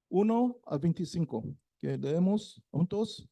1 al 25, que leemos juntos.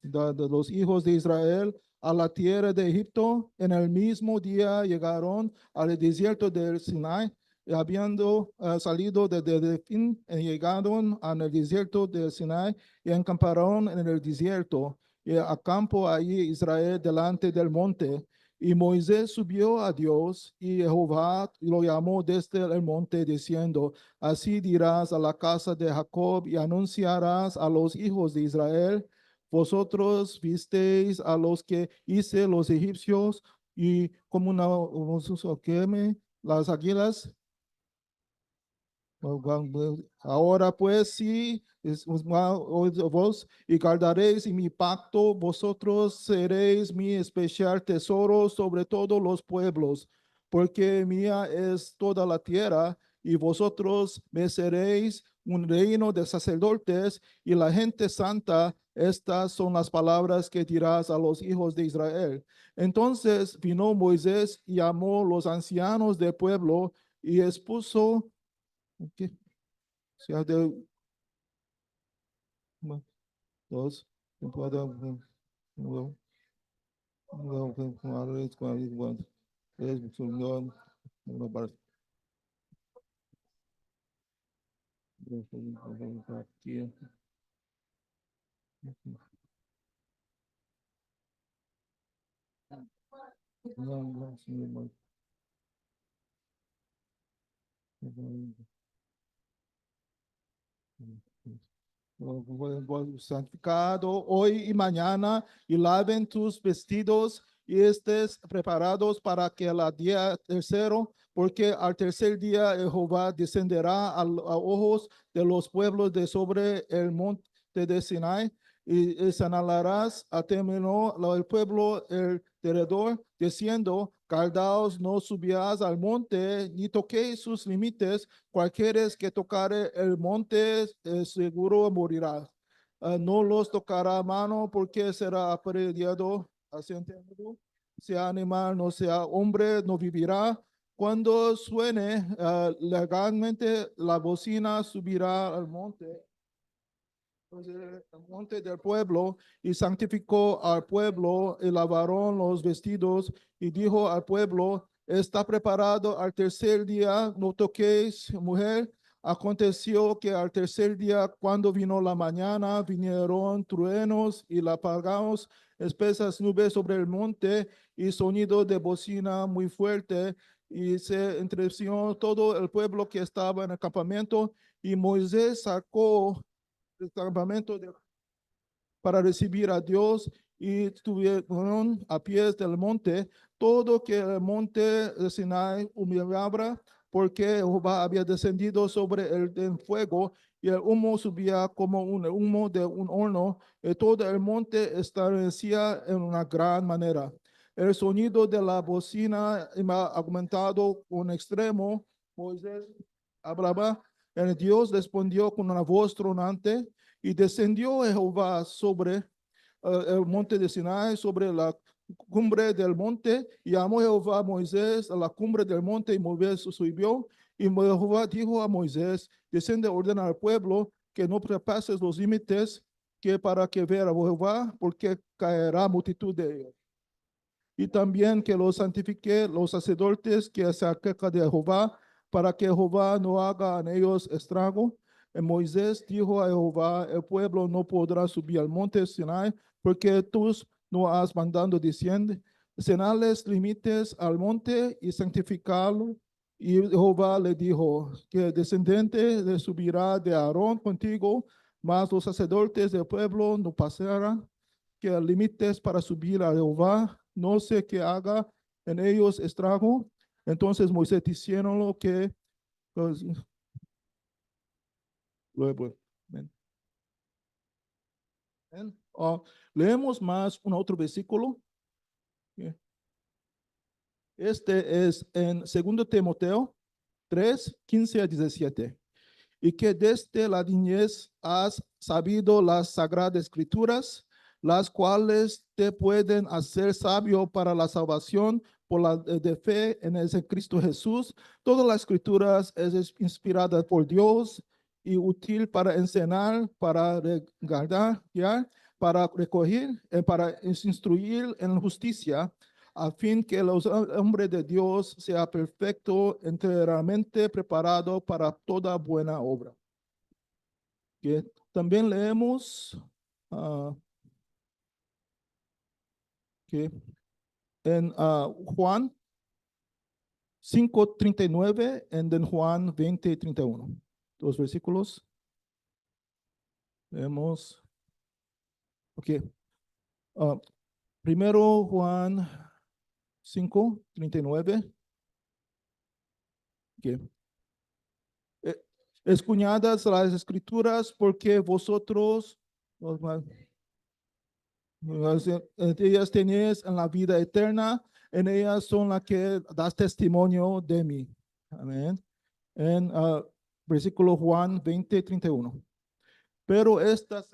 De los hijos de Israel a la tierra de Egipto, en el mismo día llegaron al desierto del Sinai, y habiendo salido de Fin, llegaron al desierto del Sinai y encamparon en el desierto, y acampó allí Israel delante del monte. Y Moisés subió a Dios, y Jehová lo llamó desde el monte, diciendo: Así dirás a la casa de Jacob y anunciarás a los hijos de Israel: vosotros visteis a los que hice los egipcios, y como una las águilas. Ahora pues sí, vos, y guardaréis mi pacto, vosotros seréis mi especial tesoro sobre todos los pueblos, porque mía es toda la tierra, y vosotros me seréis un reino de sacerdotes y la gente santa. Estas son las palabras que dirás a los hijos de Israel. Entonces vino Moisés y llamó los ancianos del pueblo y expuso. Okay. Sea de dos, santificado hoy y mañana, y laven tus vestidos y estés preparados para que el día tercero, porque al tercer día Jehová descenderá a ojos de los pueblos de sobre el monte de Sinai, y señalarás a término el pueblo alrededor, diciendo: Guardaos, no subáis al monte, ni toquéis sus límites. Cualquiera que tocare el monte seguro morirá. No los tocará a mano, porque será apedreado. Así entiendo. Sea animal, no sea hombre, no vivirá. Cuando suene legalmente la bocina, subirá al monte. Entonces, el monte del pueblo, y santificó al pueblo, y lavaron los vestidos, y dijo al pueblo: Está preparado al tercer día, no toquéis mujer. Aconteció que al tercer día, cuando vino la mañana, vinieron truenos y apagados, espesas nubes sobre el monte, y sonido de bocina muy fuerte, y se entreció todo el pueblo que estaba en el campamento, y Moisés sacó el campamento para recibir a Dios, y estuvieron a pies del monte, todo que el monte de Sinai humillaba, porque Jehová había descendido sobre el fuego, y el humo subía como un humo de un horno, y todo el monte estremecía en una gran manera. El sonido de la bocina ha aumentado un extremo. Moisés hablaba, y Dios respondió con una voz tronante, y descendió Jehová sobre el monte de Sinai, sobre la cumbre del monte, y llamó Jehová a Moisés a la cumbre del monte, y Moisés subió, y Jehová dijo a Moisés: Desciende, ordena al pueblo que no traspases los límites, que para que vea a Jehová, porque caerá multitud de ellos. Y también que los santifique los sacerdotes que se aquejan de Jehová, para que Jehová no haga en ellos estrago. Y Moisés dijo a Jehová: El pueblo no podrá subir al monte Sinai, porque tú no has mandado diciendo: Señales límites al monte y santificarlo. Y Jehová le dijo: Que el descendiente le subirá de Aarón contigo, mas los sacerdotes del pueblo no pasarán, que límites para subir a Jehová, no sé qué haga en ellos estrago. Entonces Moisés diciendo lo que pues, luego. Leemos más un otro versículo. Este es en 2 Timoteo 3:15 a 17. Y que desde la niñez has sabido las sagradas escrituras, las cuales te pueden hacer sabio para la salvación por la de fe en ese Cristo Jesús. Todas las escrituras es inspirada por Dios y útil para enseñar, para regalar, para recoger, para instruir en justicia, a fin que el hombre de Dios sea perfecto, enteramente preparado para toda buena obra. Que también leemos que en Juan 5:39 y en Juan 20:31. Dos versículos. Leemos. Ok. Primero Juan 5:39. Okay. Escuchadas las escrituras porque vosotros ellas tenéis en la vida eterna, en ellas son las que das testimonio de mí. Amén. En versículo Juan 20:31. Pero estas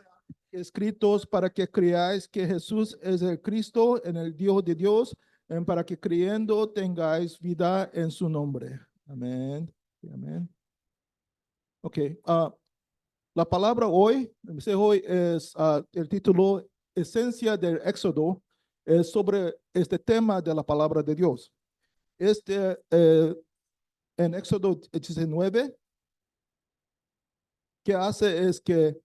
escritos para que creáis que Jesús es el Cristo, en el Hijo de Dios, y para que creyendo tengáis vida en su nombre. Amén. Amén. Ok. La palabra hoy es el título Esencia del Éxodo, es sobre este tema de la palabra de Dios. En Éxodo 19, que hace es que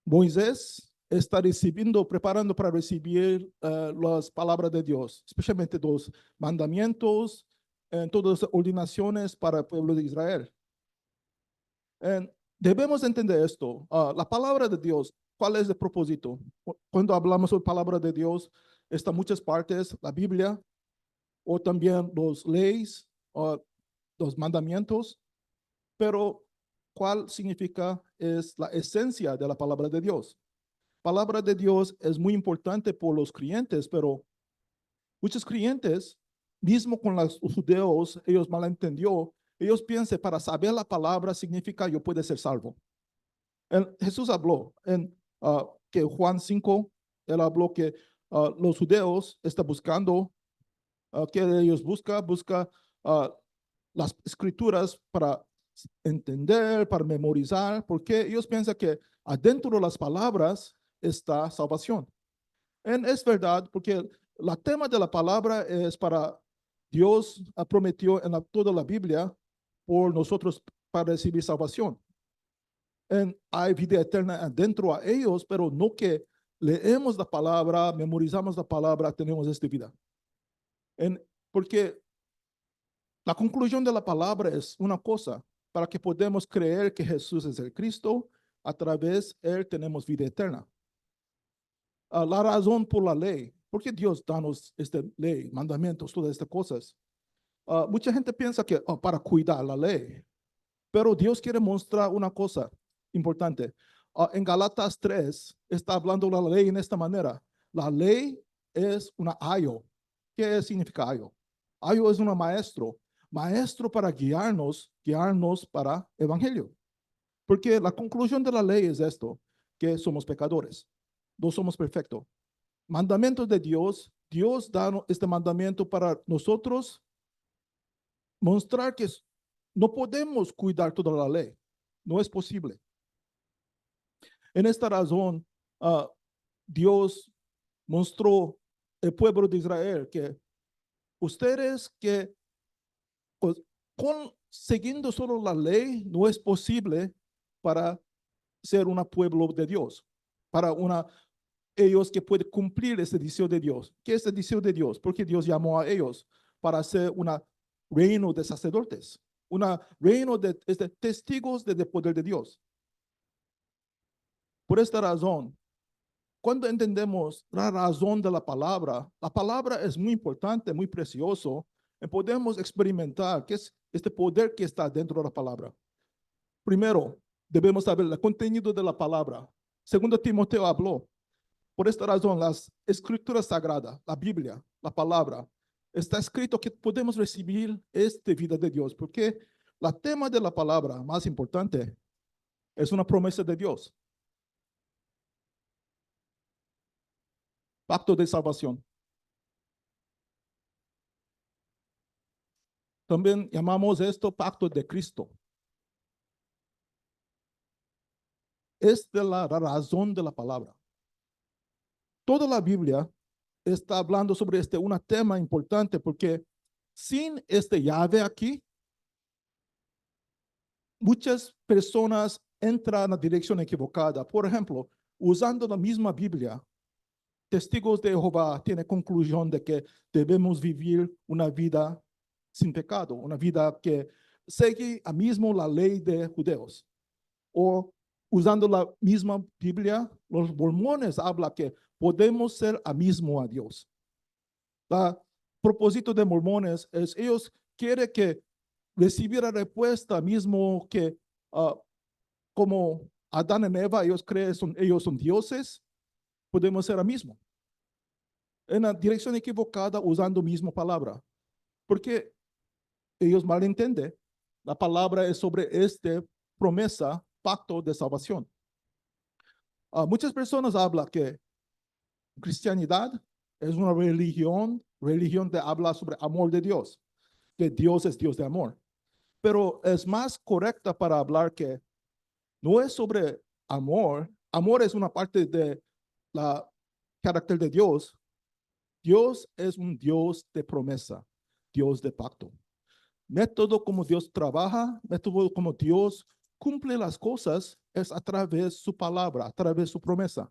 Moisés está recibiendo, preparando para recibir las palabras de Dios, especialmente los mandamientos, en todas las ordenaciones para el pueblo de Israel. Debemos entender esto. La palabra de Dios, ¿cuál es el propósito? Cuando hablamos sobre palabra de Dios, están muchas partes, la Biblia, o también los leyes, o los mandamientos, pero ¿cuál significa? Es la esencia de la palabra de Dios. Palabra de Dios es muy importante por los creyentes, pero muchos creyentes, mismo con los judíos, ellos malentendió. Ellos piensan, para saber la palabra significa yo puedo ser salvo. Jesús habló en que Juan 5, él habló que los judíos están buscando, que ellos buscan las escrituras para entender, para memorizar, porque ellos piensan que adentro de las palabras está salvación. Es verdad, porque el tema de la palabra es para Dios prometió en toda la Biblia por nosotros para recibir salvación. Hay vida eterna adentro a ellos, pero no que leemos la palabra, memorizamos la palabra, tenemos esta vida. Porque la conclusión de la palabra es una cosa, para que podamos creer que Jesús es el Cristo, a través de él tenemos vida eterna. La razón por la ley, porque Dios danos esta ley, mandamientos, todas estas cosas. Mucha gente piensa que para cuidar la ley, pero Dios quiere mostrar una cosa importante. En Galatas 3 está hablando la ley en esta manera. La ley es una ayo. ¿Qué significa ayo? Ayo es un maestro para guiarnos para el evangelio. Porque la conclusión de la ley es esto, que somos pecadores, no somos perfectos. Mandamientos de Dios, Dios da este mandamiento para nosotros mostrar que no podemos cuidar toda la ley, no es posible. En esta razón, Dios mostró al pueblo de Israel que ustedes que siguiendo solo la ley no es posible para ser un pueblo de Dios, para ellos que pueden cumplir ese deseo de Dios. ¿Qué es el deseo de Dios? Porque Dios llamó a ellos para ser un reino de sacerdotes, un reino de testigos del poder de Dios. Por esta razón, cuando entendemos la razón de la palabra es muy importante, muy precioso, y podemos experimentar qué es este poder que está dentro de la palabra. Primero, debemos saber el contenido de la palabra. Segundo Timoteo habló. Por esta razón, las escrituras sagradas, la Biblia, la palabra, está escrito que podemos recibir esta vida de Dios, porque el tema de la palabra más importante es una promesa de Dios. Pacto de salvación. También llamamos esto pacto de Cristo. Es de la razón de la palabra. Toda la Biblia está hablando sobre un tema importante porque sin este llave aquí, muchas personas entran en la dirección equivocada. Por ejemplo, usando la misma Biblia, Testigos de Jehová tiene conclusión de que debemos vivir una vida sin pecado, una vida que sigue a mismo la ley de judeos. O usando la misma Biblia, los mormones hablan que podemos ser a mismo a Dios. El propósito de mormones es ellos quieren que recibir la respuesta mismo que como Adán y Eva, ellos son dioses, podemos ser a mismo. En la dirección equivocada usando la misma palabra. Porque ellos malentienden. La palabra es sobre esta promesa, pacto de salvación. Muchas personas hablan que cristianidad es una religión que habla sobre amor de Dios, que Dios es Dios de amor. Pero es más correcta para hablar que no es sobre amor. Amor es una parte de la carácter de Dios. Dios es un Dios de promesa, Dios de pacto. Método como Dios trabaja, método como Dios cumple las cosas es a través de su palabra, a través de su promesa.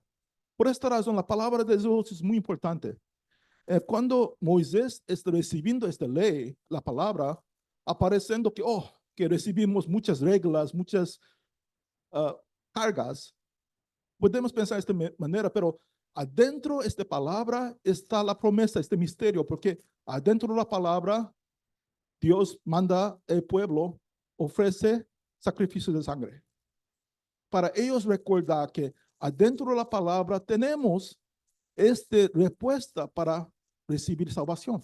Por esta razón, la palabra de Dios es muy importante. Cuando Moisés está recibiendo esta ley, la palabra, apareciendo que recibimos muchas reglas, muchas uh, cargas, podemos pensar de esta manera, pero adentro de esta palabra está la promesa, este misterio, porque adentro de la palabra Dios manda al pueblo, ofrece sacrificio de sangre. Para ellos recordar que adentro de la palabra tenemos esta respuesta para recibir salvación.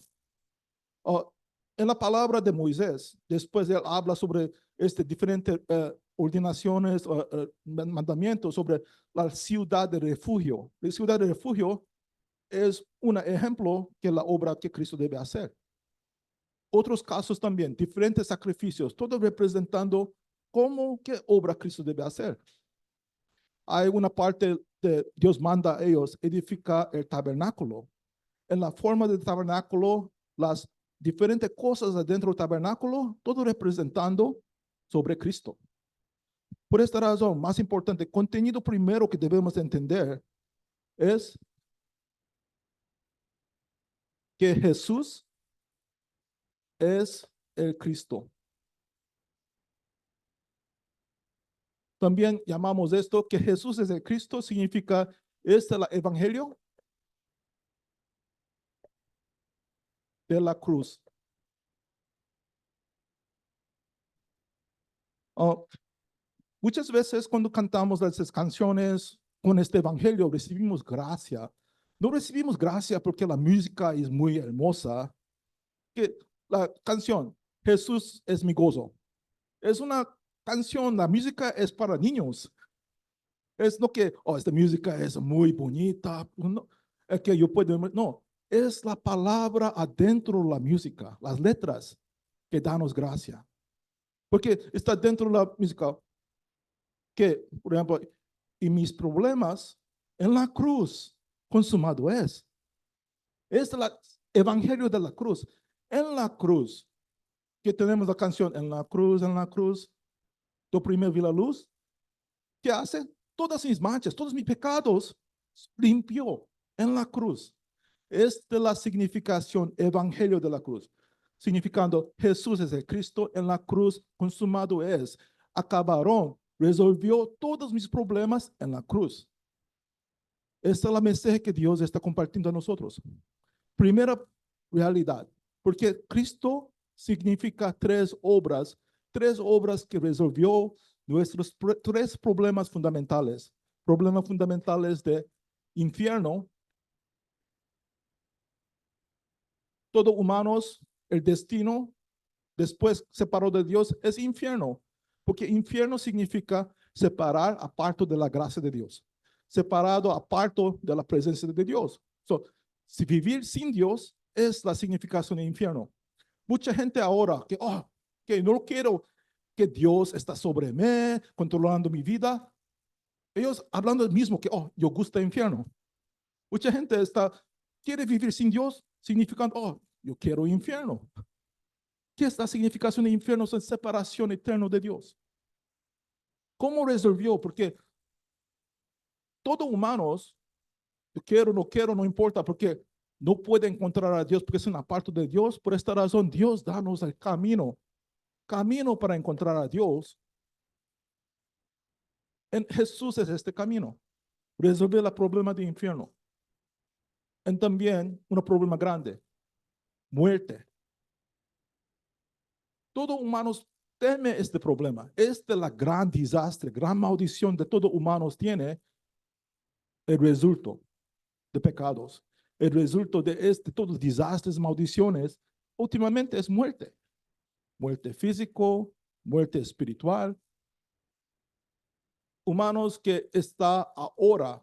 En la palabra de Moisés, después él habla sobre diferentes ordenaciones, mandamientos sobre la ciudad de refugio. La ciudad de refugio es un ejemplo de la obra que Cristo debe hacer. Otros casos también, diferentes sacrificios, todo representando qué obra Cristo debe hacer. Hay una parte de Dios manda a ellos edificar el tabernáculo. En la forma del tabernáculo, las diferentes cosas adentro del tabernáculo, todo representando sobre Cristo. Por esta razón, más importante, el contenido primero que debemos entender es que Jesús es el Cristo. También llamamos esto que Jesús es el Cristo, significa es el evangelio de la cruz. Muchas veces cuando cantamos las canciones con este evangelio recibimos gracia. No recibimos gracia porque la música es muy hermosa. Que la canción Jesús es mi gozo es una canción, la música es para niños. Es no que, esta música es muy bonita, no, es que yo puedo, no, es la palabra adentro de la música, las letras que danos gracia. Porque está dentro de la música que, por ejemplo, y mis problemas en la cruz consumado es. Es el evangelio de la cruz. En la cruz, que tenemos la canción, en la cruz, yo primero vi la luz, que hace todas mis manchas, todos mis pecados, limpió en la cruz. Es de la significación evangelio de la cruz, significando Jesús es el Cristo en la cruz, consumado es. Acabaron, resolvió todos mis problemas en la cruz. Esta es la mensaje que Dios está compartiendo a nosotros. Primera realidad, porque Cristo significa tres obras que resolvió nuestros tres problemas fundamentales. Problemas fundamentales de infierno. Todos humanos, el destino, después separado de Dios, es infierno. Porque infierno significa separar aparto de la gracia de Dios. Separado aparto de la presencia de Dios. So, si vivir sin Dios es la significación de infierno. Mucha gente ahora que no quiero que Dios está sobre mí, controlando mi vida. Ellos hablando del mismo que, yo gusta infierno. Mucha gente quiere vivir sin Dios, significando, yo quiero infierno. ¿Qué es la significación de infierno? Es separación eterna de Dios. ¿Cómo resolvió? Porque todos humanos, yo quiero, no importa, porque no puede encontrar a Dios porque es una parte de Dios. Por esta razón, Dios danos el camino para encontrar a Dios. En Jesús es este camino. Resolver el problema del infierno. Y también un problema grande, muerte. Todos humanos temen este problema. Esta es la gran desastre, gran maldición de todos humanos tiene el resultado de pecados. El resultado de todos los desastres, maldiciones, últimamente es muerte. Muerte físico, muerte espiritual. Humanos que está ahora,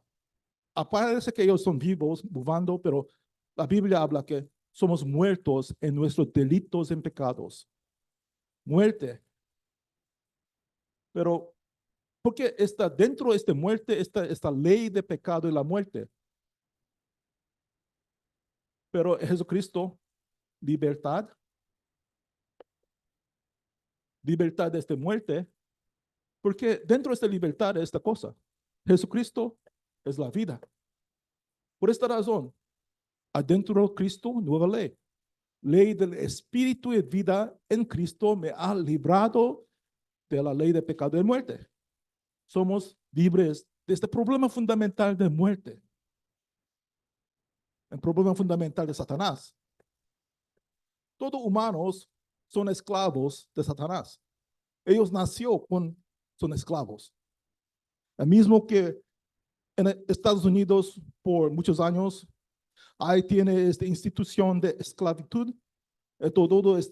aparece que ellos son vivos, movando, pero la Biblia habla que somos muertos en nuestros delitos y pecados. Muerte. Pero, porque está dentro de esta muerte, esta ley de pecado y la muerte. Pero Jesucristo, libertad de esta muerte, porque dentro de esta libertad de esta cosa, Jesucristo es la vida. Por esta razón, adentro de Cristo, nueva ley. Ley del Espíritu y vida en Cristo me ha librado de la ley de pecado y muerte. Somos libres de este problema fundamental de muerte. El problema fundamental de Satanás. Todos humanos son esclavos de Satanás. Ellos son esclavos. El mismo que en Estados Unidos por muchos años, ahí tiene esta institución de esclavitud. Todos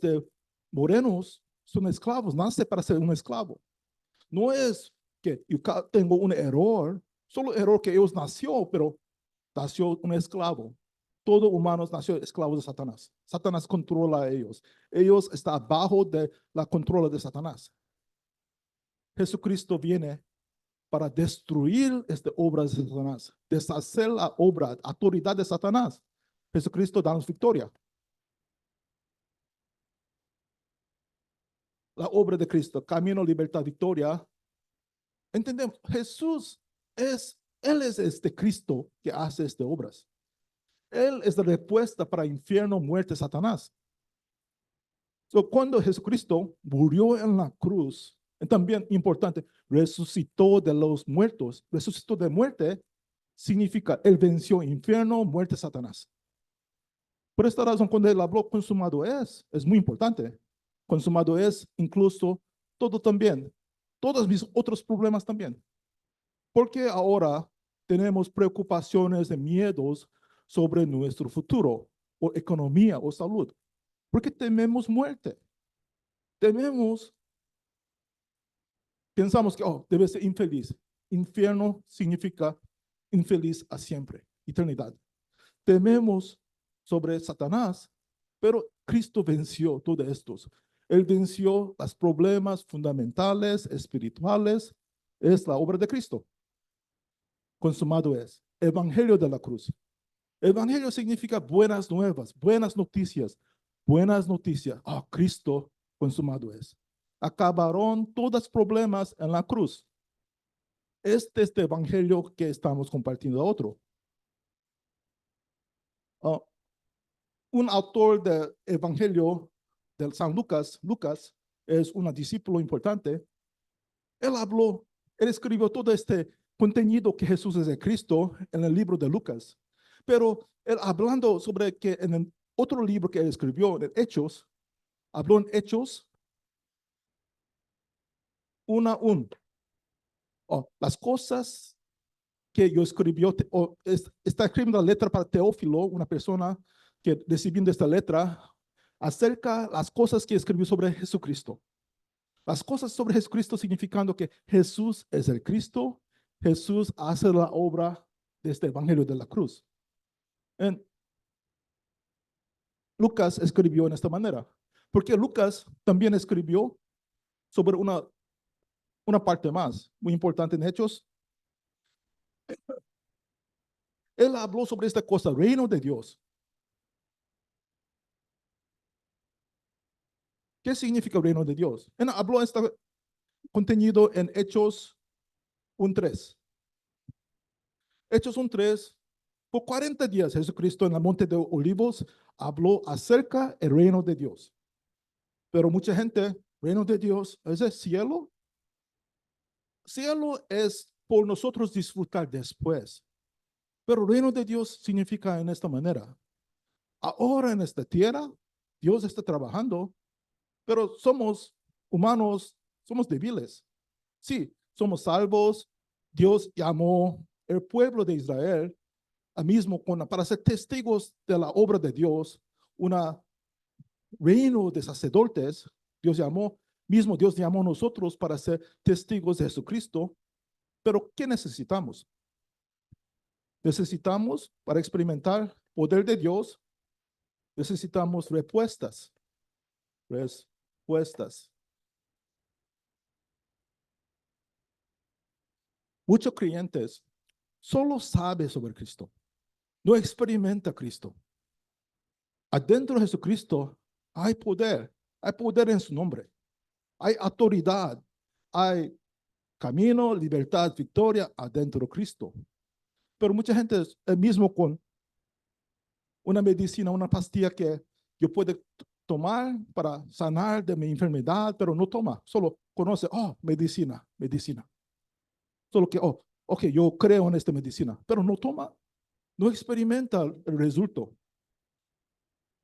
morenos son esclavos, nace para ser un esclavo. No es que yo tengo un error, solo error que ellos nació, pero nació un esclavo. Todo humanos nació esclavos de Satanás. Satanás controla a ellos. Ellos están bajo de la control de Satanás. Jesucristo viene para destruir esta obra de Satanás, deshacer la obra, autoridad de Satanás. Jesucristo da victoria. La obra de Cristo, camino, libertad, victoria. Entendemos, Él es este Cristo que hace estas obras. Él es la respuesta para infierno, muerte, Satanás. Cuando Jesucristo murió en la cruz, también importante, resucitó de los muertos. Resucitó de muerte significa Él venció infierno, muerte, Satanás. Por esta razón, cuando Él habló consumado es muy importante. Consumado es incluso todo también, todos mis otros problemas también. Porque ahora tenemos preocupaciones y miedos sobre nuestro futuro, o economía, o salud. Porque tememos muerte. Pensamos que, debe ser infeliz. Infierno significa infeliz a siempre, eternidad. Tememos sobre Satanás, pero Cristo venció todos estos. Él venció los problemas fundamentales, espirituales. Es la obra de Cristo. Consumado es. Evangelio de la cruz. Evangelio significa buenas nuevas, buenas noticias. Buenas noticias. Cristo consumado es. Acabaron todos los problemas en la cruz. Este es el evangelio que estamos compartiendo a otro. Un autor del evangelio del San Lucas, Lucas es un discípulo importante. Él escribió todo este contenido que Jesús es el Cristo en el libro de Lucas. Pero él hablando sobre que en el otro libro que él escribió, en Hechos, habló en Hechos, las cosas que yo escribió, está escribiendo la letra para Teófilo, una persona que recibiendo esta letra, acerca las cosas que escribió sobre Jesucristo. Las cosas sobre Jesucristo significando que Jesús es el Cristo, Jesús hace la obra de este evangelio de la cruz. En Lucas escribió en esta manera, porque Lucas también escribió sobre una parte más muy importante en Hechos. Él habló sobre esta cosa, reino de Dios. ¿Qué significa el reino de Dios? Él habló este contenido en Hechos 1:3. Hechos 1:3, por 40 días Jesucristo en el monte de Olivos habló acerca del reino de Dios. Pero mucha gente, reino de Dios, ¿es el cielo? Cielo es por nosotros disfrutar después. Pero reino de Dios significa en esta manera. Ahora en esta tierra, Dios está trabajando, pero somos humanos, somos débiles. Sí, somos salvos. Dios llamó el pueblo de Israel para ser testigos de la obra de Dios, un reino de sacerdotes. Dios llamó a nosotros para ser testigos de Jesucristo. Pero ¿qué necesitamos? Necesitamos, para experimentar poder de Dios, necesitamos respuestas. Respuestas. Muchos creyentes solo saben sobre Cristo, no experimenta Cristo. Adentro de Jesucristo hay poder en su nombre, hay autoridad, hay camino, libertad, victoria adentro de Cristo. Pero mucha gente es el mismo con una medicina, una pastilla que yo puedo tomar para sanar de mi enfermedad, pero no toma, solo conoce, oh, medicina, medicina. Solo que, oh, ok, yo creo en esta medicina, pero no toma, no experimenta el resultado.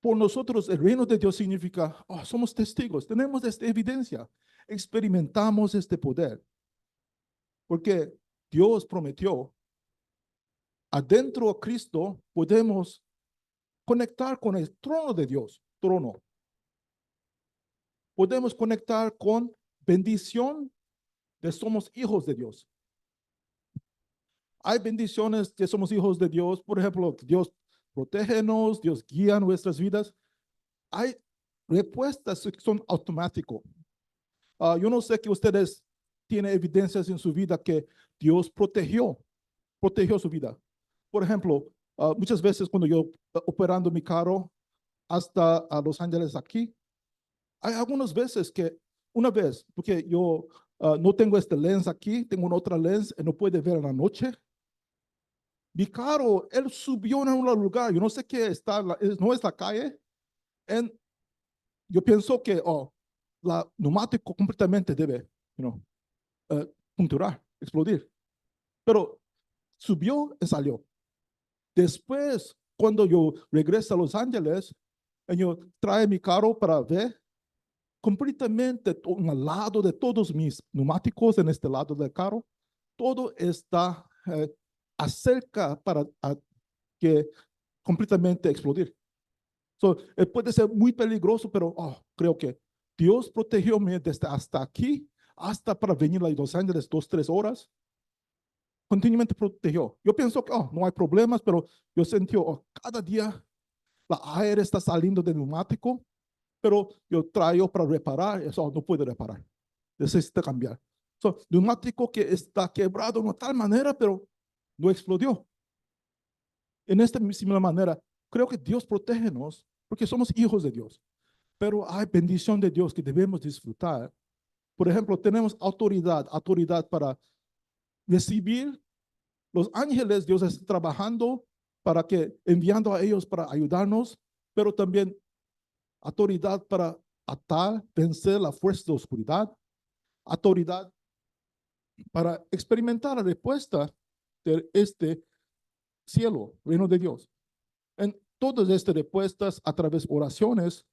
Por nosotros, el reino de Dios significa, oh, somos testigos, tenemos esta evidencia, experimentamos este poder, porque Dios prometió, adentro de Cristo podemos conectar con el trono de Dios, trono. Podemos conectar con bendición de somos hijos de Dios. Hay bendiciones que somos hijos de Dios, por ejemplo, Dios protégenos, Dios guía nuestras vidas. Hay respuestas que son automáticas. Yo no sé que ustedes tienen evidencias en su vida que Dios protegió su vida. Por ejemplo, muchas veces cuando yo operando mi carro hasta a Los Ángeles aquí, hay algunas veces que, una vez, porque yo no tengo este lens aquí, tengo una otra lens y no puede ver en la noche. Mi carro, él subió en un lugar, yo no sé qué está, no es la calle. En, yo pienso que, oh, la neumático completamente debe, punturar, explodir. Pero subió y salió. Después, cuando yo regreso a Los Ángeles, yo trae mi carro para ver completamente al lado de todos mis neumáticos en este lado del carro, todo está acerca para que completamente explodir. So, puede ser muy peligroso, pero creo que Dios protegióme desde hasta aquí, hasta para venir a Los Ángeles 2, 3 horas. Continuamente protegió. Yo pienso que no hay problemas, pero yo sentí cada día la aire está saliendo del neumático, pero yo traigo para reparar, eso no puede reparar. Necesita cambiar. So, neumático que está quebrado de tal manera, pero no explodió. En esta misma manera, creo que Dios protégenos porque somos hijos de Dios. Pero hay bendición de Dios que debemos disfrutar. Por ejemplo, tenemos autoridad para recibir los ángeles. Dios está trabajando para que, enviando a ellos para ayudarnos, pero también autoridad para atar, vencer la fuerza de oscuridad, autoridad para experimentar la respuesta de este cielo, reino de Dios. En todas estas respuestas a través de oraciones,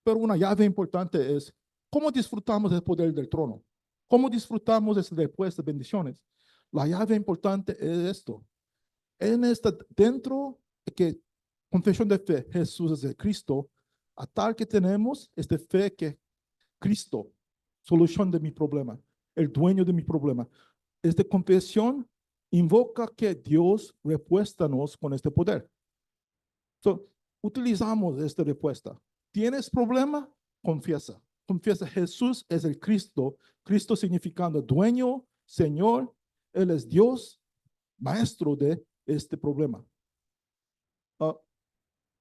pero una llave importante es cómo disfrutamos del poder del trono, cómo disfrutamos de estas respuestas, bendiciones. La llave importante es esto. Dentro de que confesión de fe, Jesús es el Cristo, a tal que tenemos esta fe que Cristo, solución de mi problema, el dueño de mi problema. Esta confesión invoca que Dios repuéstanos con este poder. So, utilizamos esta respuesta. ¿Tienes problema? Confiesa. Confiesa, Jesús es el Cristo. Cristo significando dueño, Señor. Él es Dios, maestro de este problema.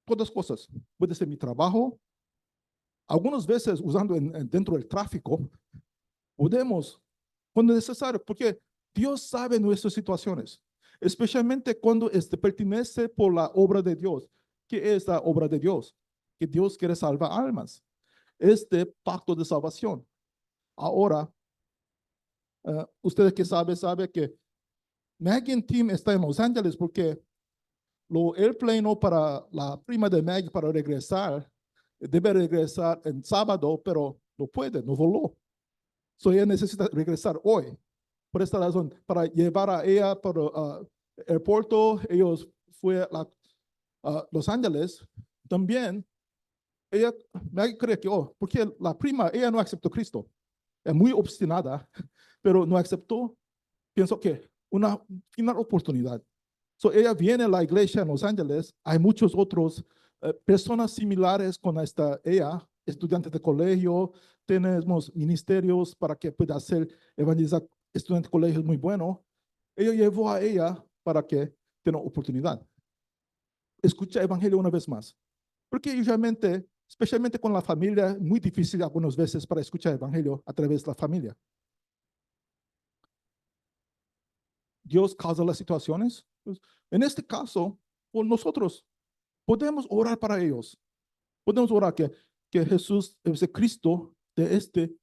Todas cosas. Puede ser mi trabajo. Algunas veces usando dentro del tráfico, podemos, cuando es necesario, porque Dios sabe nuestras situaciones, especialmente cuando pertenece por la obra de Dios. ¿Qué es la obra de Dios? Que Dios quiere salvar almas. Este pacto de salvación. Ahora, ustedes que sabe que Maggie Team está en Los Ángeles porque lo airplane para la prima de Maggie para regresar, debe regresar en sábado, pero no puede, no voló. So ella necesita regresar hoy. Por esta razón, para llevar a ella para el aeropuerto, ellos fue a Los Ángeles. También, ella me cree que, porque la prima, ella no aceptó Cristo. Es muy obstinada, pero no aceptó. Pienso que una final oportunidad. So ella viene a la iglesia en Los Ángeles. Hay muchos otros personas similares con ella, estudiantes de colegio. Tenemos ministerios para que pueda hacer evangelizar estudiantes de colegio muy bueno. Ella llevó a ella para que tenga oportunidad. Escucha el evangelio una vez más. Porque usualmente, especialmente con la familia, es muy difícil algunas veces para escuchar el evangelio a través de la familia. Dios causa las situaciones. En este caso, por nosotros podemos orar para ellos. Podemos orar que Jesús debe ser Cristo de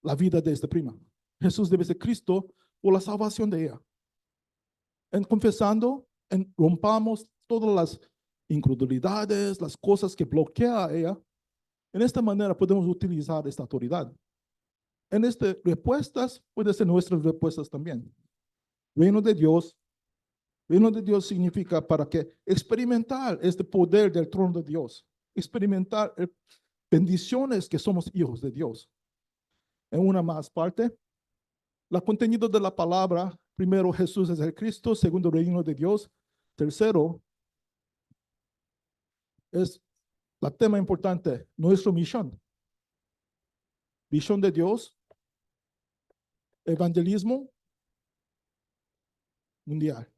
la vida de esta prima. Jesús debe ser Cristo por la salvación de ella. En confesando, rompamos todas las incredulidades, las cosas que bloquean a ella. En esta manera podemos utilizar esta autoridad. En estas respuestas, pueden ser nuestras respuestas también. Reino de Dios. Reino de Dios significa para que experimentar este poder del trono de Dios. Experimentar bendiciones que somos hijos de Dios. En una más parte, el contenido de la palabra, primero Jesús es el Cristo, segundo reino de Dios, tercero es el tema importante, nuestra misión. Misión de Dios, evangelismo mundial.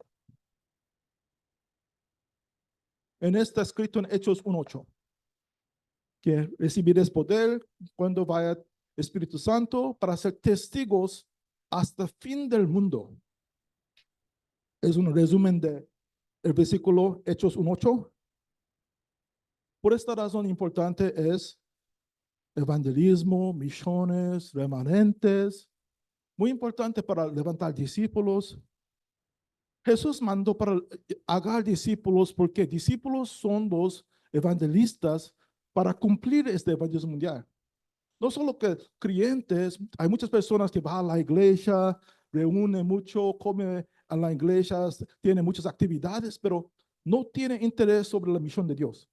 En está escrito en Hechos 1:8, que recibiréis poder cuando vaya Espíritu Santo para ser testigos hasta el fin del mundo. Es un resumen del versículo Hechos 1:8. Por esta razón importante es evangelismo, misiones, remanentes, muy importante para levantar discípulos. Jesús mandó para hacer discípulos porque discípulos son los evangelistas para cumplir este evangelismo mundial. No solo que creyentes, hay muchas personas que van a la iglesia, reúnen mucho, comen a la iglesia, tienen muchas actividades, pero no tienen interés sobre la misión de Dios.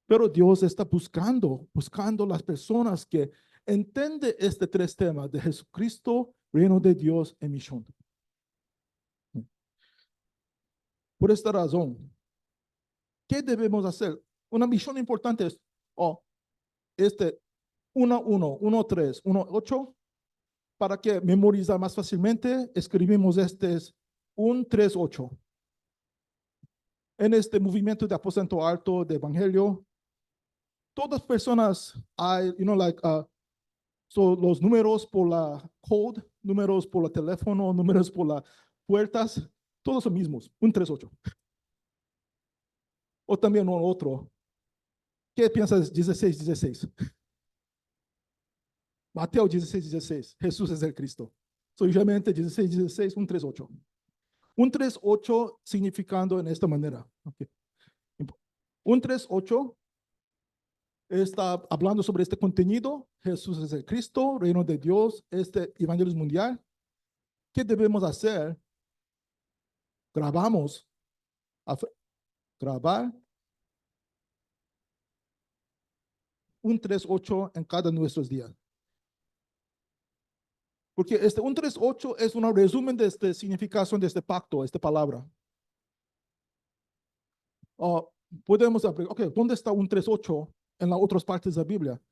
Pero Dios está buscando las personas que entienden este tres temas de Jesucristo, reino de Dios y misión. Por esta razón, ¿qué debemos hacer? Una misión importante es, 1:1, 1:3, 1:8, para que memorizar más fácilmente, escribimos 1:3:8. En este movimiento de aposento alto de evangelio, todas personas hay, so los números por la code, números por el teléfono, números por las puertas, todos son mismos, 1:3:8. O también otro. ¿Qué piensas? 16:16. Mateo 16:16. Jesús es el Cristo. So, usualmente 16:16, 1:3:8. 1:3:8 significando en esta manera. Okay. 1:3:8 está hablando sobre este contenido. Jesús es el Cristo, reino de Dios, este evangelismo mundial. ¿Qué debemos hacer? Grabamos, grabar 1:3:8 en cada de nuestros días. Porque este 1:3:8 es un resumen de esta significación de este pacto, esta palabra. podemos aplicar, ok, ¿dónde está un 3:8 en las otras partes de la Biblia?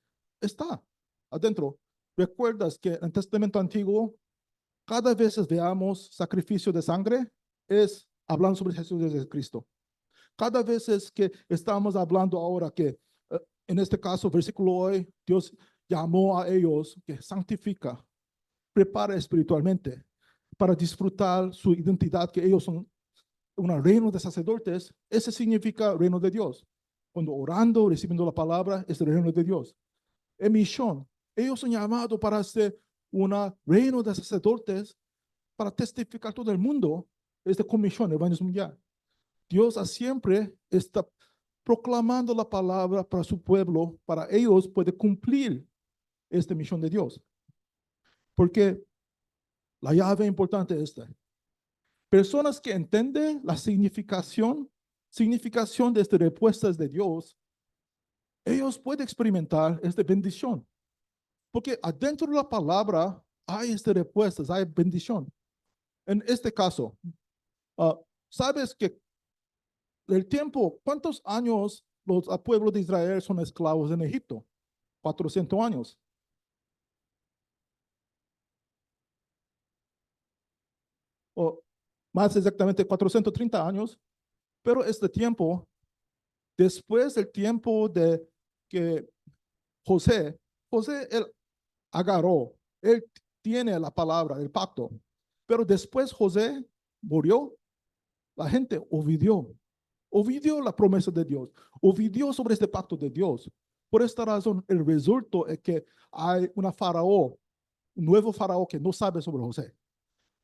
Está adentro. ¿Recuerdas que en el Testamento Antiguo, cada vez veamos sacrificio de sangre, es hablando sobre Jesús de Cristo? Cada vez es que estamos hablando ahora que, en este caso, versículo hoy, Dios llamó a ellos que santifica, prepara espiritualmente para disfrutar su identidad, que ellos son un reino de sacerdotes. Ese significa reino de Dios. Cuando orando, recibiendo la palabra, es el reino de Dios. En misión, ellos son llamados para ser un reino de sacerdotes, para testificar todo el mundo. Es de comisión, evangelismo mundial. Dios siempre está proclamando la palabra para su pueblo, para ellos puede cumplir esta misión de Dios. Porque la llave importante es esta. Personas que entienden la significación de estas respuestas de Dios, ellos pueden experimentar esta bendición. Porque adentro de la palabra hay estas respuestas, hay bendición. En este caso, ¿sabes que el tiempo, cuántos años los pueblos de Israel son esclavos en Egipto? 400 años. O más exactamente 430 años. Pero este tiempo, después del tiempo de que José, él agarró, él tiene la palabra, el pacto. Pero después José murió, la gente olvidó la promesa de Dios, olvidó sobre este pacto de Dios. Por esta razón, el resultado es que hay un nuevo faraón que no sabe sobre José.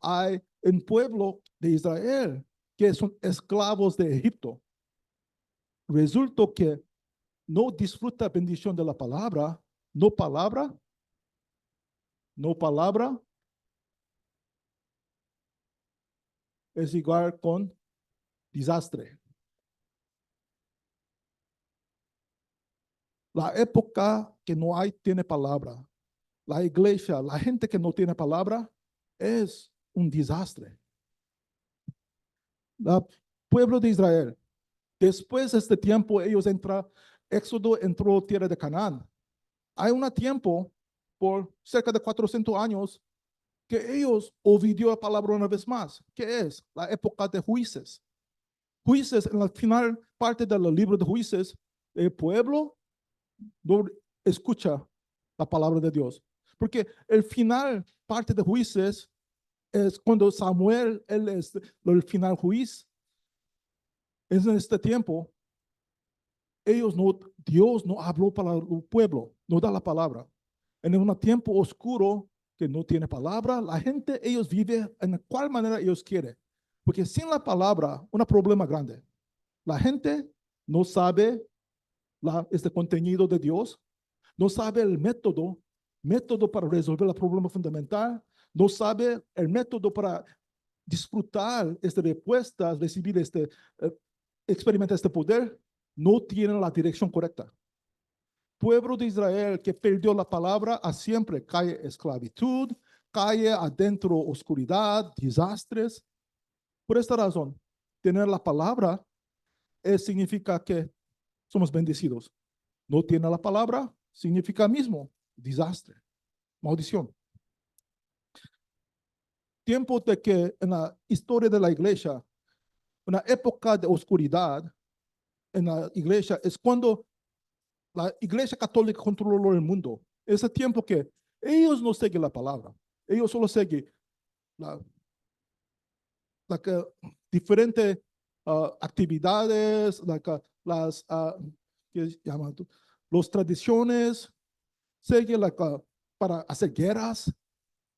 Hay un pueblo de Israel que son esclavos de Egipto. Resulta que no disfruta bendición de la palabra, no palabra, no palabra, es igual con desastre. La época que no hay tiene palabra. La iglesia, la gente que no tiene palabra, es un desastre. El pueblo de Israel, después de este tiempo, ellos entran, Éxodo entró a tierra de Canaán. Hay un tiempo, por cerca de 400 años, que ellos olvidó la palabra una vez más. ¿Qué es? La época de jueces. Jueces, en la final parte del libro de jueces, el pueblo no escucha la palabra de Dios. Porque el final parte de jueces es cuando Samuel, él es el final juez. Es en este tiempo, Dios no habló para el pueblo, no da la palabra. En un tiempo oscuro que no tiene palabra, la gente, ellos viven en cual manera ellos quieren. Porque sin la palabra, un problema grande. La gente no sabe este contenido de Dios, no sabe el método para resolver el problema fundamental, no sabe el método para disfrutar estas respuestas, recibir experimentar este poder, no tienen la dirección correcta. Pueblo de Israel que perdió la palabra, a siempre cae esclavitud, cae adentro oscuridad, desastres. Por esta razón, tener la palabra significa que somos bendecidos. No tiene la palabra, significa mismo desastre, maldición. Tiempo de que en la historia de la iglesia, una época de oscuridad en la iglesia es cuando la iglesia católica controló el mundo. Ese tiempo que ellos no siguen la palabra, ellos solo siguen la, la diferentes actividades, las ¿qué llaman? Las tradiciones, siguen para hacer guerras.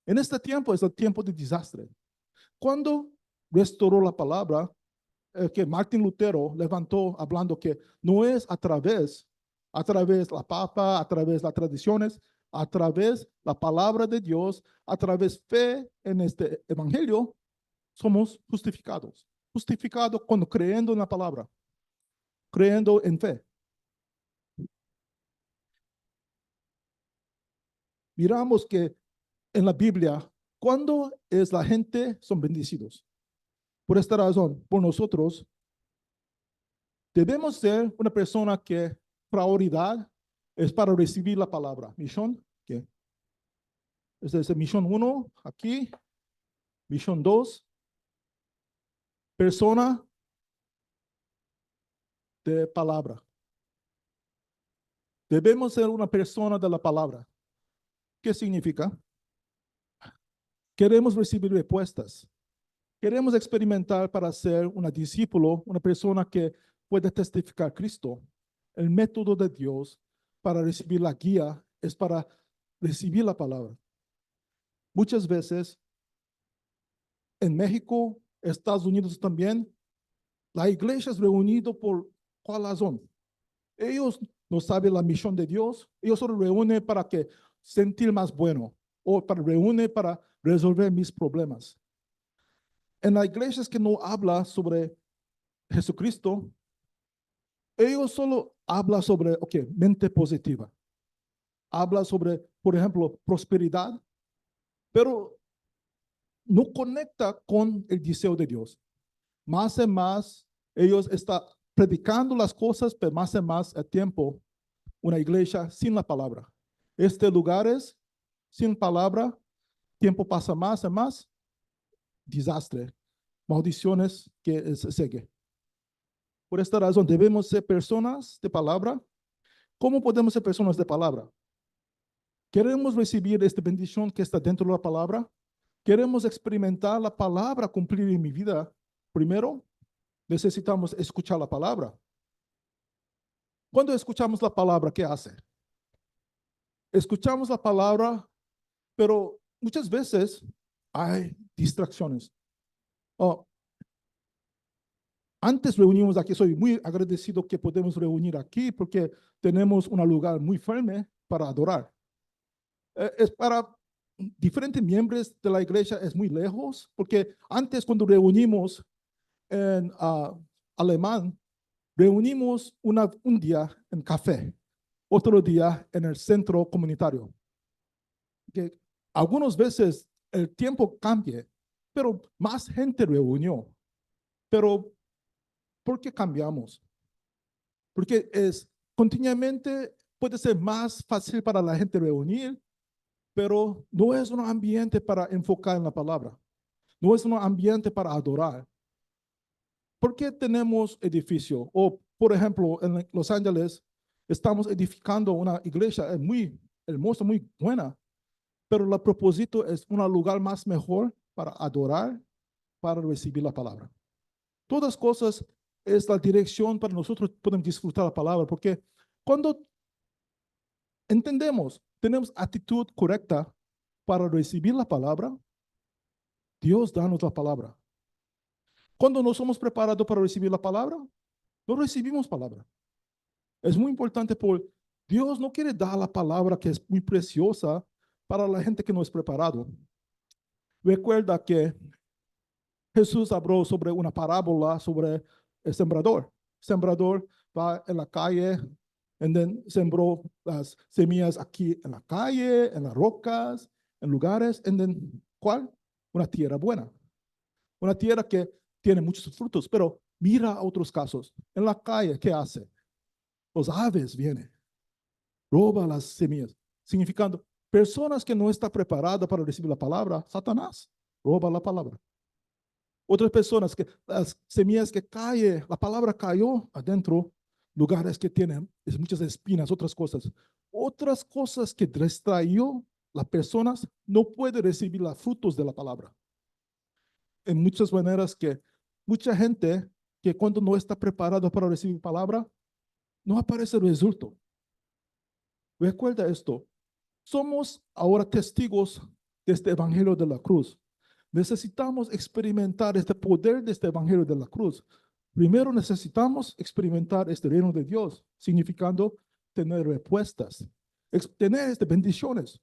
En este tiempo es el tiempo de desastre. Cuando restauró la palabra, que Martín Lutero levantó hablando que no es a través la papa, a través las tradiciones, a través la palabra de Dios, a través fe en este evangelio, somos justificados. Justificados cuando creyendo en la palabra, creyendo en fe. Miramos que en la Biblia, ¿cuándo es la gente son bendecidos? Por esta razón, por nosotros, Debemos ser una persona que prioridad es para recibir la palabra. Misión, ¿qué? Esta es misión 1, aquí. Misión 2, persona de palabra. Debemos ser una persona de la palabra. ¿Qué significa? Queremos recibir respuestas. Queremos experimentar para ser un discípulo, una persona que puede testificar a Cristo. El método de Dios para recibir la guía es para recibir la palabra. Muchas veces en México, Estados Unidos también, la iglesia es reunida por ¿cuál razón? Ellos no saben la misión de Dios, ellos solo reúnen para que sentir más bueno o para reúnen para resolver mis problemas. En las iglesias que no habla sobre Jesucristo, ellos solo hablan sobre, mente positiva. Habla sobre, por ejemplo, prosperidad, pero no conecta con el deseo de Dios. Más y más, ellos están predicando las cosas, pero más y más el tiempo, una iglesia sin la palabra. Este lugar es sin palabra, tiempo pasa más y más, desastre, maldiciones que sigue. Por esta razón, debemos ser personas de palabra. ¿Cómo podemos ser personas de palabra? ¿Queremos recibir esta bendición que está dentro de la palabra? ¿Queremos experimentar la palabra cumplir en mi vida? Primero, necesitamos escuchar la palabra. Cuando escuchamos la palabra, ¿qué hace? Escuchamos la palabra, pero muchas veces hay distracciones. Oh, antes reunimos aquí, soy muy agradecido que podemos reunir aquí porque tenemos un lugar muy firme para adorar. Es para diferentes miembros de la iglesia, es muy lejos, porque antes cuando reunimos en alemán, reunimos un día en café, otro día en el centro comunitario. Que algunas veces el tiempo cambia, pero más gente reunió. Pero, ¿por qué cambiamos? Porque es continuamente puede ser más fácil para la gente reunir, pero no es un ambiente para enfocar en la palabra. No es un ambiente para adorar. ¿Por qué tenemos edificio? O, por ejemplo, en Los Ángeles estamos edificando una iglesia muy hermosa, muy buena, pero el propósito es un lugar más mejor para adorar, para recibir la palabra. Todas cosas es la dirección para nosotros podemos disfrutar la palabra, porque cuando entendemos, tenemos actitud correcta para recibir la palabra, Dios danos la palabra. Cuando no somos preparados para recibir la palabra, no recibimos palabra. Es muy importante porque Dios no quiere dar la palabra que es muy preciosa para la gente que no es preparado. Recuerda que Jesús habló sobre una parábola sobre el sembrador. El sembrador va en la calle y sembró las semillas aquí en la calle, en las rocas, en lugares. ¿Cuál? Una tierra buena. Una tierra que tiene muchos frutos, pero mira otros casos. En la calle, ¿qué hace? Los aves vienen, roban las semillas, significando personas que no están preparadas para recibir la palabra, Satanás roba la palabra. Otras personas que las semillas que caen, la palabra cayó adentro, lugares que tienen muchas espinas, otras cosas que distrayó las personas no pueden recibir los frutos de la palabra. En muchas maneras que mucha gente que cuando no está preparado para recibir palabra, no aparece el resultado. Recuerda esto, somos ahora testigos de este evangelio de la cruz. Necesitamos experimentar este poder de este evangelio de la cruz. Primero necesitamos experimentar este reino de Dios, significando tener respuestas, tener estas bendiciones.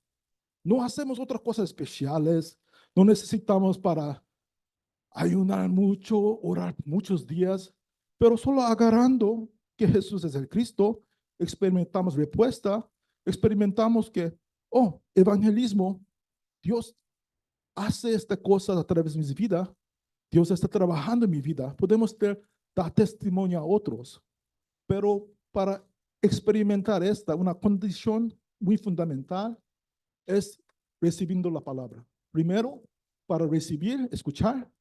No hacemos otras cosas especiales, no necesitamos para ayunar mucho, orar muchos días, pero solo agarrando que Jesús es el Cristo, experimentamos respuesta, experimentamos que, evangelismo, Dios hace esta cosa a través de mi vida, Dios está trabajando en mi vida, podemos dar testimonio a otros. Pero para experimentar una condición muy fundamental es recibiendo la palabra. Primero, para recibir, escuchar.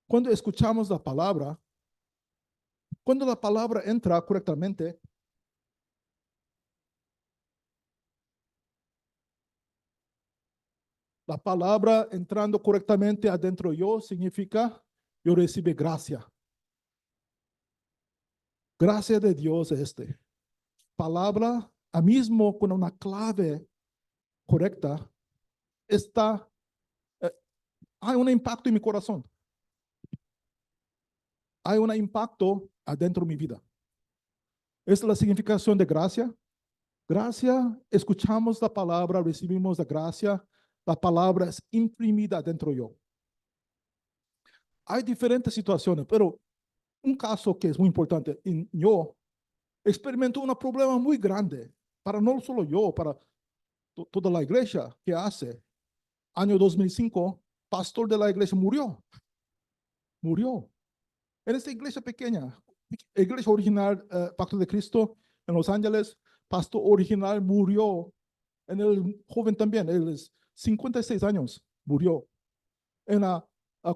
Cuando escuchamos la palabra, cuando la palabra entra correctamente, la palabra entrando correctamente adentro yo significa yo recibo gracia. Gracia de Dios palabra, a mismo con una clave correcta, está, eh, hay un impacto en mi corazón. Hay un impacto adentro de mi vida. Esta es la significación de gracia. Gracia, escuchamos la palabra, recibimos la gracia, la palabra es imprimida dentro de yo. Hay diferentes situaciones, pero un caso que es muy importante, yo experimento un problema muy grande, para no solo yo, para toda la iglesia que hace. Año 2005, pastor de la iglesia murió. En esta iglesia pequeña, iglesia original, Pacto de Cristo, en Los Ángeles, pastor original murió. En el joven también, él es 56 años, murió. En la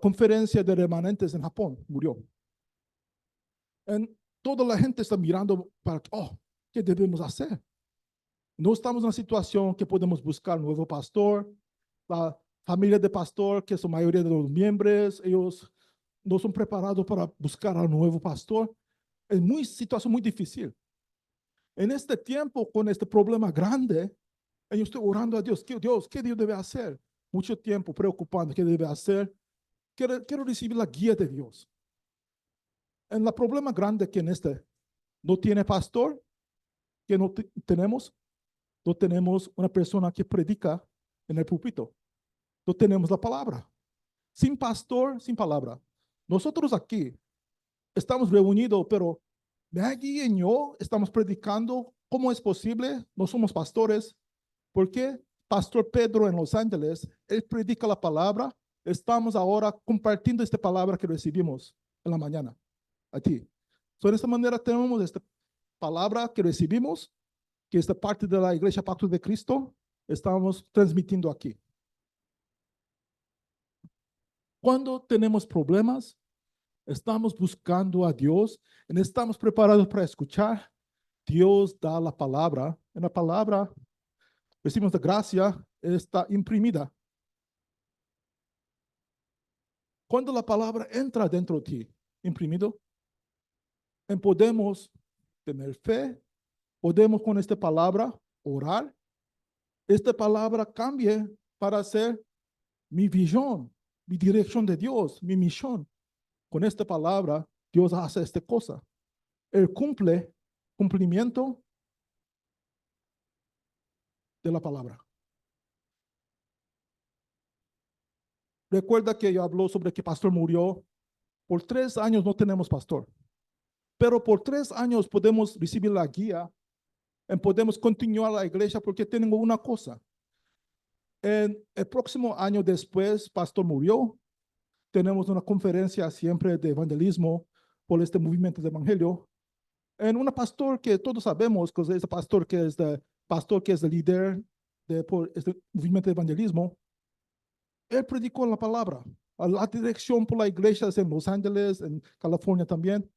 conferencia de remanentes en Japón, murió. En, toda la gente está mirando para, ¿qué debemos hacer? No estamos en una situación que podemos buscar un nuevo pastor. La familia de pastor, que es la mayoría de los miembros, ellos no son preparados para buscar a un nuevo pastor. Es una situación muy difícil. En este tiempo, con este problema grande, yo estoy orando a Dios. ¿Qué Dios debe hacer? Mucho tiempo preocupando qué debe hacer. Quiero recibir la guía de Dios. En el problema grande que en no tiene pastor, que no tenemos, no tenemos una persona que predica en el púlpito. No tenemos la palabra. Sin pastor, sin palabra. Nosotros aquí estamos reunidos, pero Maggie y yo estamos predicando. ¿Cómo es posible? No somos pastores. ¿Por qué? Pastor Pedro en Los Ángeles, él predica la palabra. Estamos ahora compartiendo esta palabra que recibimos en la mañana. A ti. So, de esta manera tenemos esta palabra que recibimos, que es parte de la Iglesia Pacto de Cristo, estamos transmitiendo aquí. Cuando tenemos problemas, estamos buscando a Dios, y estamos preparados para escuchar. Dios da la palabra, en la palabra recibimos la gracia, está imprimida. Cuando la palabra entra dentro de ti, imprimido, podemos tener fe, podemos con esta palabra orar. Esta palabra cambie para ser mi visión, mi dirección de Dios, mi misión. Con esta palabra, Dios hace esta cosa. Él cumplimiento de la palabra. Recuerda que yo habló sobre que pastor murió. Por 3 años no tenemos pastor. Pero por 3 años podemos recibir la guía y podemos continuar la iglesia porque tenemos una cosa. En el próximo año después, pastor murió. Tenemos una conferencia siempre de evangelismo por este movimiento de evangelio. En una pastor que todos sabemos que es el pastor que es el líder por este movimiento de evangelismo. Él predicó la palabra. A la dirección por la iglesia en Los Ángeles, en California también.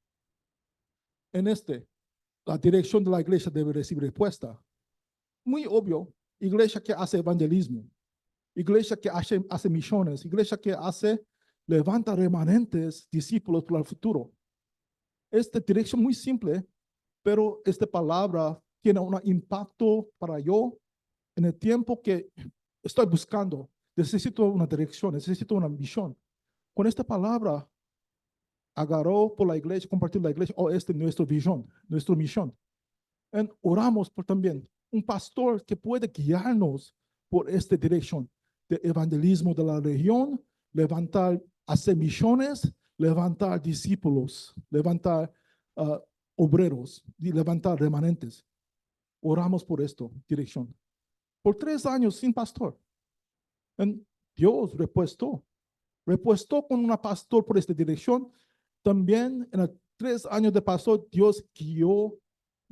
En la dirección de la iglesia debe recibir respuesta. Muy obvio, iglesia que hace evangelismo, iglesia que hace misiones, iglesia que levanta remanentes, discípulos para el futuro. Esta dirección muy simple, pero esta palabra tiene un impacto para yo en el tiempo que estoy buscando. Necesito una dirección, necesito una misión. Con esta palabra, agarró por la iglesia, compartir la iglesia, esta es nuestra visión, nuestra misión. Oramos por también un pastor que puede guiarnos por esta dirección de evangelismo de la región, levantar, hacer misiones, levantar discípulos, levantar obreros y levantar remanentes. Oramos por esto, dirección. Por 3 años sin pastor. Dios repuesto con un pastor por esta dirección. También en los 3 años de paso, Dios guió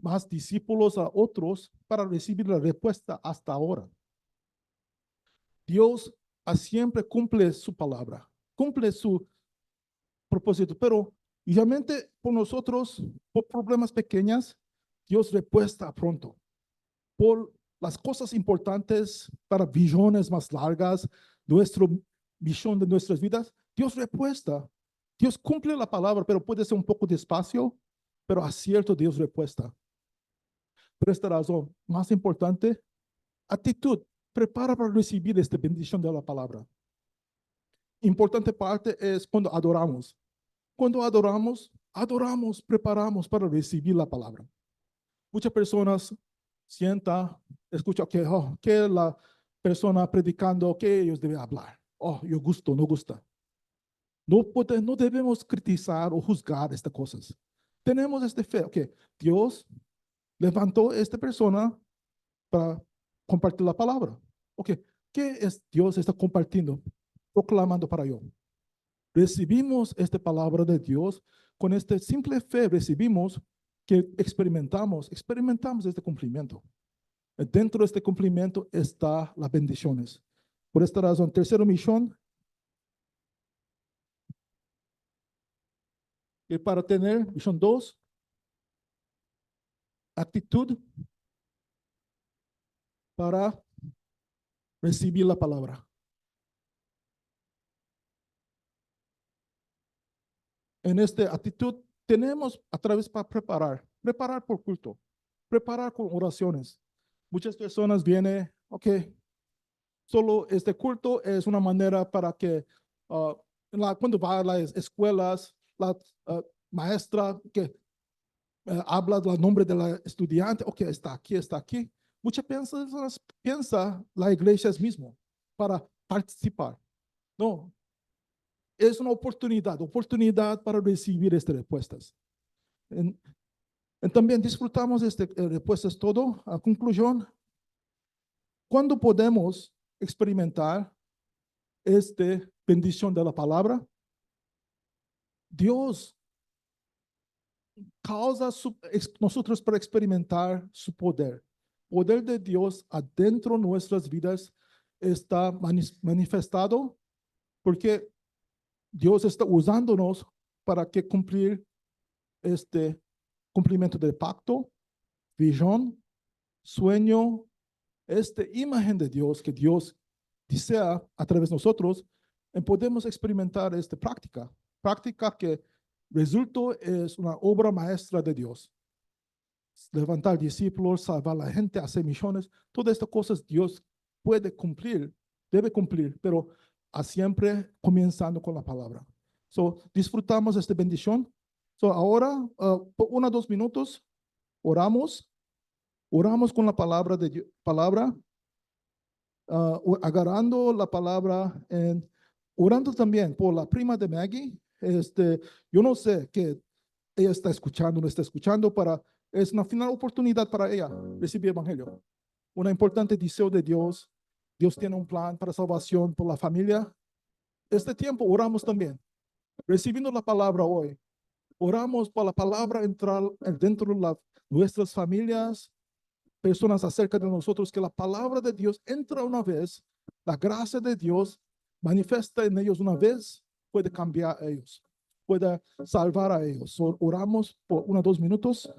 más discípulos a otros para recibir la respuesta hasta ahora. Dios siempre cumple su palabra, cumple su propósito, pero usualmente por nosotros, por problemas pequeñas, Dios respuesta pronto. Por las cosas importantes para visiones más largas, nuestra visión de nuestras vidas, Dios respuesta. Dios cumple la palabra, pero puede ser un poco despacio, pero acierto Dios respuesta. Por esta razón, más importante, actitud, prepara para recibir esta bendición de la palabra. Importante parte es cuando adoramos. Cuando adoramos, adoramos, preparamos para recibir la palabra. Muchas personas sientan, escuchan que la persona predicando, que ellos deben hablar. Oh, yo gusto, no gusta. No debemos criticar o juzgar estas cosas. Tenemos esta fe, que Dios levantó a esta persona para compartir la palabra. Ok, ¿qué es Dios está compartiendo, proclamando para yo? Recibimos esta palabra de Dios con esta simple fe, recibimos que experimentamos este cumplimiento. Dentro de este cumplimiento está las bendiciones. Por esta razón, tercera misión, y para tener, misión 2, actitud para recibir la palabra. En esta actitud tenemos a través para preparar por culto, preparar con oraciones. Muchas personas vienen, ok, solo este culto es una manera para que cuando va a las escuelas, la maestra que habla del nombre de la estudiante, ok, está aquí, está aquí. Muchas personas piensan la iglesia es mismo para participar. No, es una oportunidad para recibir estas respuestas. En, también disfrutamos de estas respuestas todo. A conclusión, ¿cuándo podemos experimentar esta bendición de la palabra? Dios causa nosotros para experimentar su poder. Poder de Dios adentro de nuestras vidas está manifestado porque Dios está usándonos para que cumplir este cumplimiento del pacto, visión, sueño, esta imagen de Dios que Dios desea a través de nosotros, y podemos experimentar esta práctica que resultó es una obra maestra de Dios. Levantar discípulos, salvar a la gente, hacer misiones, todas estas cosas Dios puede cumplir, debe cumplir, pero siempre comenzando con la palabra. So, disfrutamos esta bendición. So, ahora, por 1 o 2 minutos, oramos con la palabra de Dios, agarrando la palabra, orando también por la prima de Maggie. Yo no sé que ella está escuchando, no está escuchando, es una final oportunidad para ella recibir el evangelio. Una importante deseo de Dios. Dios tiene un plan para salvación por la familia. Este tiempo oramos también, recibiendo la palabra hoy. Oramos por la palabra entrar dentro de nuestras familias, personas acerca de nosotros, que la palabra de Dios entra una vez, la gracia de Dios manifiesta en ellos una vez, puede cambiar a ellos, puede salvar a ellos. So, oramos por 1 o 2 minutos.